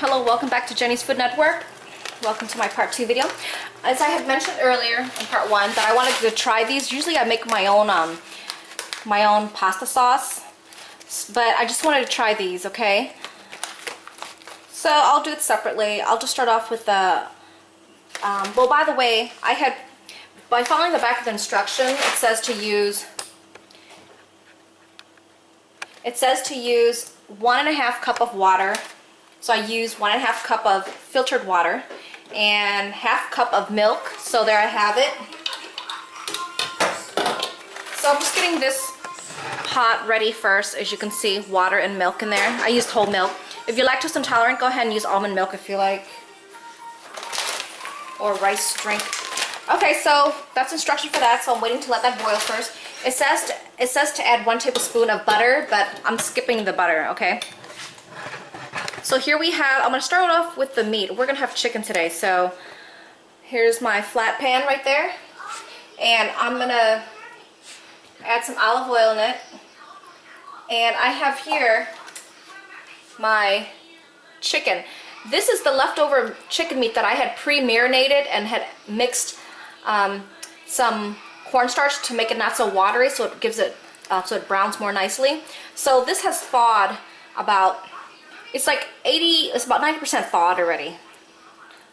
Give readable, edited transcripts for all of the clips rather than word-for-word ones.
Hello, welcome back to Jenny's Food Network. Welcome to my part 2 video. As I had mentioned earlier in part 1 that I wanted to try these. Usually I make my own pasta sauce, but I just wanted to try these, okay? So I'll do it separately. I'll just start off with the, well, by the way, by following the back of the instruction, it says to use 1.5 cup of water. So I use 1.5 cup of filtered water and 1/2 cup of milk. So there I have it. So I'm just getting this pot ready first. As you can see, water and milk in there. I used whole milk. If you're lactose intolerant, go ahead and use almond milk if you like, or rice drink. Okay, so that's instruction for that. So I'm waiting to let that boil first. It says to add 1 tablespoon of butter, but I'm skipping the butter. Okay. So here we have, I'm going to start off with the meat. We're going to have chicken today. So here's my flat pan right there. And I'm going to add some olive oil in it. And I have here my chicken. This is the leftover chicken meat that I had pre-marinated and had mixed some cornstarch to make it not so watery, so it gives it, so it browns more nicely. So this has thawed about, it's about 90% thawed already.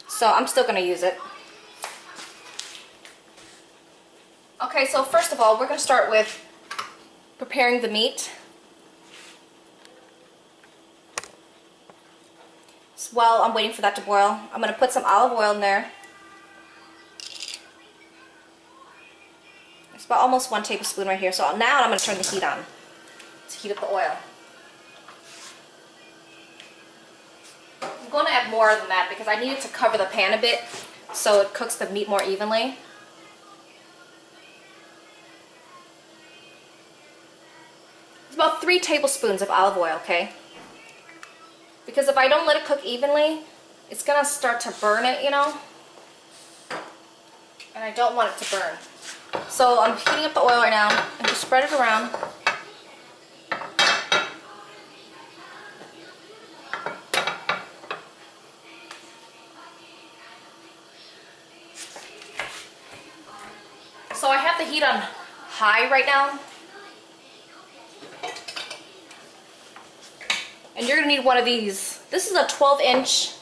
So I'm still going to use it. Okay, so first of all, we're going to start with preparing the meat. So while I'm waiting for that to boil, I'm going to put some olive oil in there. It's about almost 1 tablespoon right here. So now I'm going to turn the heat on to heat up the oil. I'm going to add more than that because I need it to cover the pan a bit so it cooks the meat more evenly. It's about 3 tablespoons of olive oil, okay? Because if I don't let it cook evenly, it's going to start to burn it, you know? And I don't want it to burn. So I'm heating up the oil right now and just spread it around. So I have the heat on high right now. And you're going to need one of these. This is a 12-inch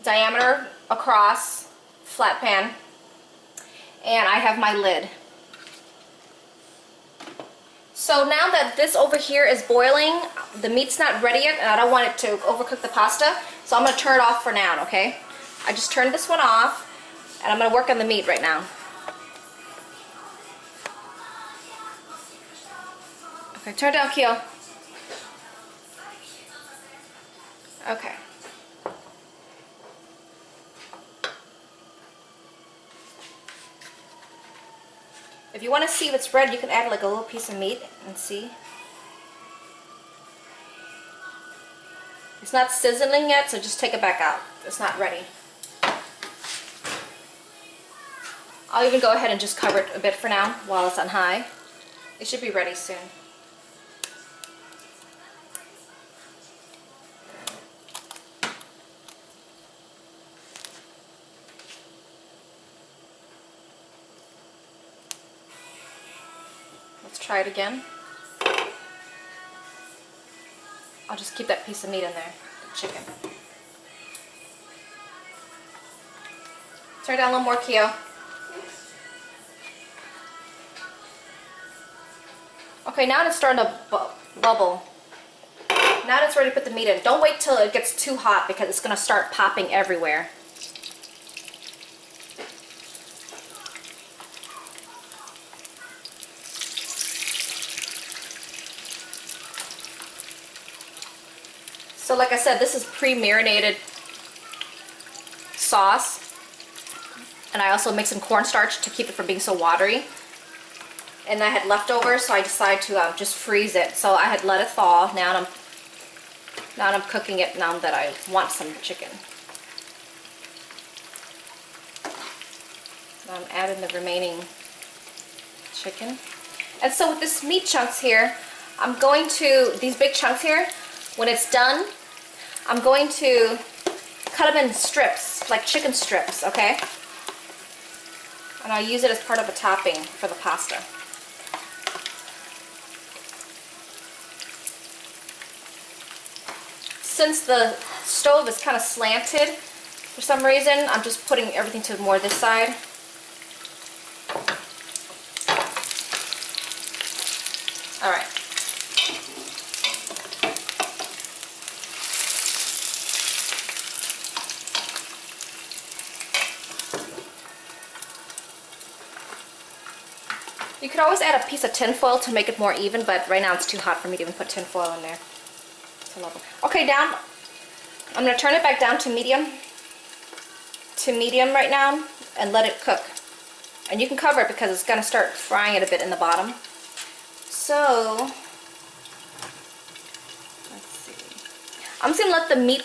diameter across flat pan. And I have my lid. So now that this over here is boiling, the meat's not ready yet, and I don't want it to overcook the pasta, so I'm going to turn it off for now, okay? I just turned this one off, and I'm going to work on the meat right now. Okay, turn down, Keo. Okay. If you want to see if it's red, you can add like a little piece of meat and see. It's not sizzling yet, so just take it back out. It's not ready. I'll even go ahead and just cover it a bit for now while it's on high. It should be ready soon. Let's try it again. I'll just keep that piece of meat in there, the chicken. Turn down a little more, Keo. Okay, now it's starting to bubble. Now it's ready to put the meat in. Don't wait till it gets too hot because it's going to start popping everywhere. So like I said, this is pre-marinated sauce. And I also mixed some cornstarch to keep it from being so watery. And I had leftovers, so I decided to just freeze it. So I had let it thaw. Now I'm cooking it now that I want some chicken. Now I'm adding the remaining chicken. And so with this meat chunks here, I'm going to, these big chunks here, when it's done, I'm going to cut them in strips, like chicken strips, okay? And I'll use it as part of a topping for the pasta. Since the stove is kind of slanted for some reason, I'm just putting everything to more this side. All right. You could always add a piece of tin foil to make it more even, but right now it's too hot for me to even put tin foil in there. Okay, down. I'm going to turn it back down to medium right now and let it cook. And you can cover it because it's going to start frying it a bit in the bottom. So, let's see. I'm just going to let the meat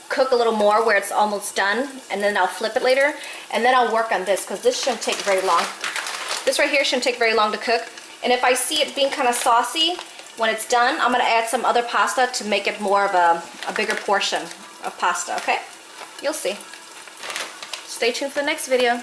cook a little more where it's almost done, and then I'll flip it later, and then I'll work on this because this shouldn't take very long. This right here shouldn't take very long to cook. And if I see it being kind of saucy, when it's done, I'm going to add some other pasta to make it more of a bigger portion of pasta, okay? You'll see. Stay tuned for the next video.